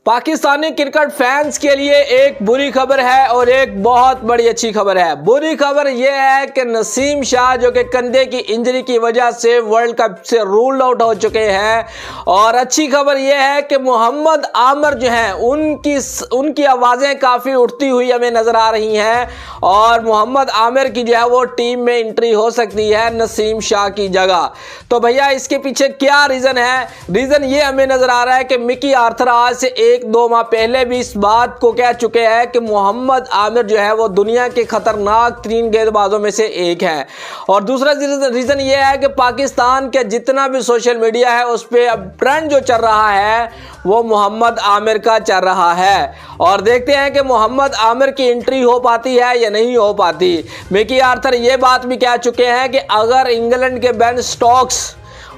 Pakistani cricket fans के लिए एक बुरी खबर है और एक बहुत बड़ी अच्छी खबर है। बुरी खबर यह है कि नसीम शाह जो कि कंधे की इंजरी की वजह से वर्ल्ड कप से रूल्ड आउट हो चुके हैं, और अच्छी खबर यह है कि मोहम्मद आमिर जो हैं उनकी आवाज़ें काफ़ी उठती हुई हमें नज़र आ रही हैं और मोहम्मद आमिर की जो है वो टीम में एंट्री हो सकती है नसीम शाह की जगह। तो भैया इसके पीछे क्या रीज़न है? रीज़न ये हमें नज़र आ रहा है कि मिकी आर्थर आज से 1-2 माह पहले भी इस बात को कह चुके हैं कि मोहम्मद आमिर जो है वो दुनिया के खतरनाक 3 गेंदबाजों में से एक है। और दूसरा रीज़न ये है कि पाकिस्तान के जितना भी सोशल मीडिया है उस पर अब ट्रेंड जो चल रहा है वो मोहम्मद आमिर का चल रहा है। और देखते हैं कि मोहम्मद आमिर की एंट्री हो पाती है या नहीं हो पाती। मिकी आर्थर ये बात भी कह चुके हैं कि अगर इंग्लैंड के बेन स्टोक्स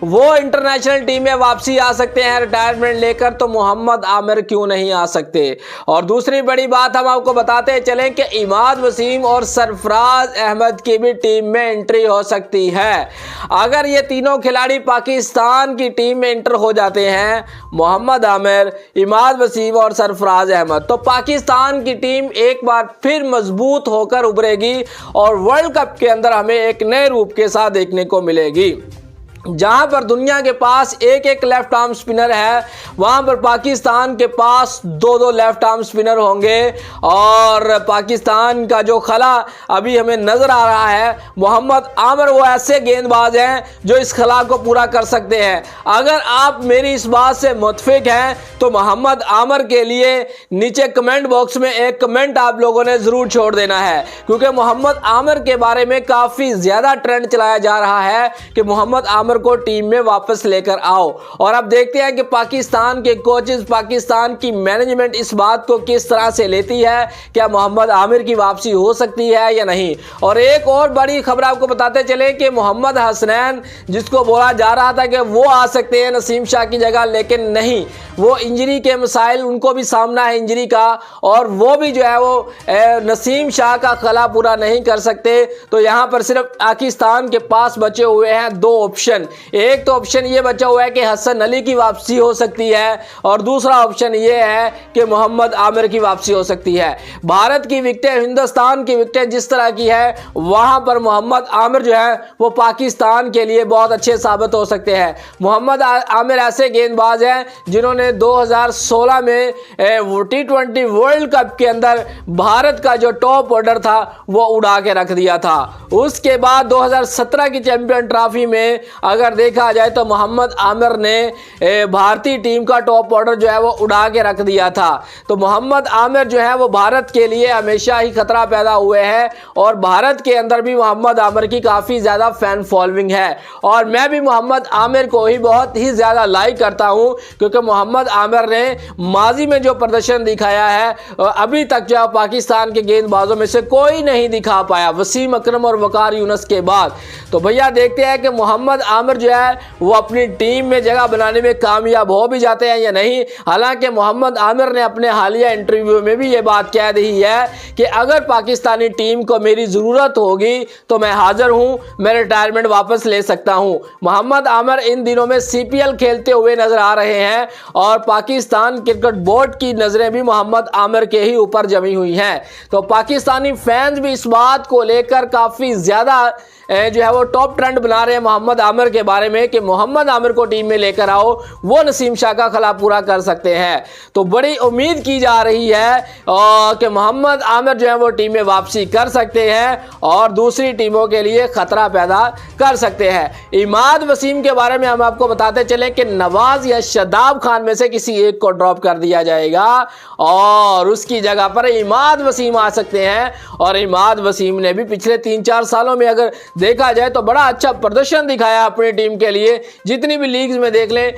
वो इंटरनेशनल टीम में वापसी आ सकते हैं रिटायरमेंट लेकर, तो मोहम्मद आमिर क्यों नहीं आ सकते। और दूसरी बड़ी बात हम आपको बताते चलें कि इमाद वसीम और सरफराज अहमद की भी टीम में एंट्री हो सकती है। अगर ये तीनों खिलाड़ी पाकिस्तान की टीम में एंटर हो जाते हैं, मोहम्मद आमिर, इमाद वसीम और सरफराज अहमद, तो पाकिस्तान की टीम एक बार फिर मजबूत होकर उभरेगी और वर्ल्ड कप के अंदर हमें एक नए रूप के साथ देखने को मिलेगी। जहां पर दुनिया के पास एक लेफ्ट आर्म स्पिनर है, वहां पर पाकिस्तान के पास 2 लेफ्ट आर्म स्पिनर होंगे। और पाकिस्तान का जो खला अभी हमें नजर आ रहा है, मोहम्मद आमिर वो ऐसे गेंदबाज हैं जो इस खला को पूरा कर सकते हैं। अगर आप मेरी इस बात से मुत्फिक हैं तो मोहम्मद आमिर के लिए नीचे कमेंट बॉक्स में एक कमेंट आप लोगों ने जरूर छोड़ देना है, क्योंकि मोहम्मद आमिर के बारे में काफी ज्यादा ट्रेंड चलाया जा रहा है कि मोहम्मद आमिर को टीम में वापस लेकर आओ। और अब देखते हैं कि पाकिस्तान के कोचेस, पाकिस्तान की मैनेजमेंट इस बात को किस तरह से लेती है। क्या मोहम्मद आमिर की वापसी हो सकती है या नहीं। और एक और बड़ी खबर आपको बताते चले कि मोहम्मद हसनैन, जिसको बोला जा रहा था कि वो आ सकते हैं नसीम शाह की जगह, लेकिन नहीं, वो इंजरी के मसाइल उनको भी सामना है इंजरी का, और वो भी जो है वो नसीम शाह का खला पूरा नहीं कर सकते। तो यहां पर सिर्फ पाकिस्तान के पास बचे हुए हैं 2 ऑप्शन। एक तो ऑप्शन ये बचा हुआ है कि हसन अली की वापसी हो सकती है, और दूसरा ऑप्शन ये है कि मोहम्मद आमिर की वापसी हो सकती है। भारत की विकेटें, हिंदुस्तान की विकेटें जिस तरह की है, वहां पर मोहम्मद आमिर जो है वो पाकिस्तान के लिए बहुत अच्छे साबित हो सकते हैं। मोहम्मद आमिर ऐसे गेंदबाज हैं जिन्होंने 2016 में T20 वर्ल्ड कप के अंदर भारत का जो टॉप ऑर्डर था वो उड़ा के रख दिया था। उसके बाद 2017 की चैंपियन ट्रॉफी में अगर देखा जाए तो मोहम्मद आमिर ने भारतीय टीम का टॉप ऑर्डर जो है वो उड़ा के रख दिया था। तो मोहम्मद आमिर जो है वो भारत के लिए हमेशा ही खतरा पैदा हुए हैं, और भारत के अंदर भी मोहम्मद आमिर की काफ़ी ज़्यादा फैन फॉलोइंग है। और मैं भी मोहम्मद आमिर को ही बहुत ही ज़्यादा लाइक करता हूँ, क्योंकि मोहम्मद आमिर ने माजी में जो प्रदर्शन दिखाया है अभी तक जो पाकिस्तान के गेंदबाजों में से कोई नहीं दिखा पाया, वसीम अकरम और वकार यूनुस के बाद। तो भैया देखते हैं कि मोहम्मद आमिर जो है वो अपनी टीम में जगह बनाने में कामयाब हो भी जाते हैं या नहीं। हालांकि मोहम्मद आमिर ने अपने हालिया इंटरव्यू में भी ये बात कह दी है कि अगर पाकिस्तानी टीम को मेरी ज़रूरत होगी तो मैं हाजिर हूं, मैं रिटायरमेंट वापस ले सकता हूं। मोहम्मद आमिर इन दिनों में CPL खेलते हुए नजर आ रहे हैं, और पाकिस्तान क्रिकेट बोर्ड की नज़रें भी मोहम्मद आमिर के ही ऊपर जमी हुई हैं। तो पाकिस्तानी फैंस भी इस बात को लेकर काफ़ी ज़्यादा जो है वो टॉप ट्रेंड बना रहे हैं मोहम्मद आमिर के बारे में कि मोहम्मद आमिर को टीम में लेकर आओ, वो नसीम शाह का खला पूरा कर सकते हैं। तो बड़ी उम्मीद की जा रही है कि मोहम्मद आमिर जो है वो टीम में वापसी कर सकते हैं और दूसरी टीमों के लिए खतरा पैदा कर सकते हैं। इमाद वसीम के बारे में हम आपको बताते चले कि नवाज या शादाब खान में से किसी एक को ड्रॉप कर दिया जाएगा और उसकी जगह पर इमाद वसीम आ सकते हैं। और इमाद वसीम ने भी पिछले 3-4 सालों में अगर देखा जाए तो बड़ा अच्छा प्रदर्शन दिखाया अपनी टीम के लिए। जितनी भी लीग्स में देख लें,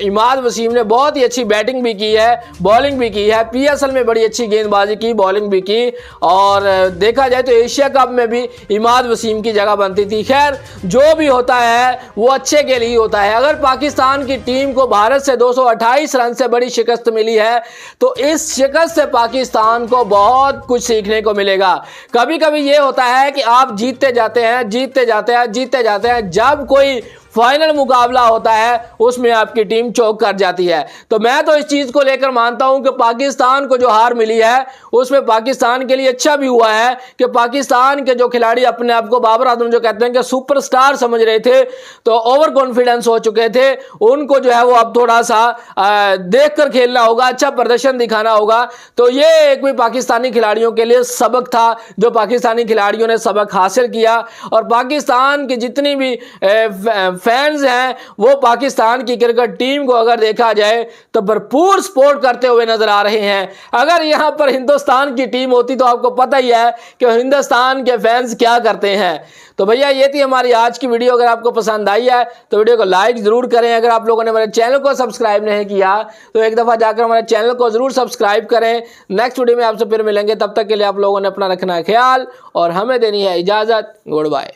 इमाद वसीम ने बहुत ही अच्छी बैटिंग भी की है, बॉलिंग भी की है, PSL में बड़ी अच्छी गेंदबाजी की, बॉलिंग भी की, और देखा जाए तो एशिया कप में भी इमाद वसीम की जगह बनती थी। खैर जो भी होता है वो अच्छे के लिए होता है। अगर पाकिस्तान की टीम को भारत से 228 रन से बड़ी शिकस्त मिली है तो इस शिकस्त से पाकिस्तान को बहुत कुछ सीखने को मिलेगा। कभी कभी ये होता है कि आप जीतते जाते हैं, जीतते जाते हैं, जीतते जाते हैं, जब कोई फाइनल मुकाबला होता है उसमें आपकी टीम चौक कर जाती है। तो मैं तो इस चीज को लेकर मानता हूं कि पाकिस्तान को जो हार मिली है उसमें पाकिस्तान के लिए अच्छा भी हुआ है कि पाकिस्तान के जो खिलाड़ी अपने आप को बाबर आजम जो कहते हैं कि सुपरस्टार समझ रहे थे, तो ओवर कॉन्फिडेंस हो चुके थे, उनको जो है वो अब थोड़ा सा देखकर खेलना होगा, अच्छा प्रदर्शन दिखाना होगा। तो ये एक भी पाकिस्तानी खिलाड़ियों के लिए सबक था जो पाकिस्तानी खिलाड़ियों ने सबक हासिल किया। और पाकिस्तान की जितनी भी फैंस हैं वो पाकिस्तान की क्रिकेट टीम को अगर देखा जाए तो भरपूर सपोर्ट करते हुए नजर आ रहे हैं। अगर यहां पर हिंदुस्तान की टीम होती तो आपको पता ही है कि हिंदुस्तान के फैंस क्या करते हैं। तो भैया ये थी हमारी आज की वीडियो। अगर आपको पसंद आई है तो वीडियो को लाइक जरूर करें। अगर आप लोगों ने हमारे चैनल को सब्सक्राइब नहीं किया तो एक दफा जाकर हमारे चैनल को जरूर सब्सक्राइब करें। नेक्स्ट वीडियो में आपसे फिर मिलेंगे, तब तक के लिए आप लोगों ने अपना रखना ख्याल और हमें देनी है इजाजत। Good bye.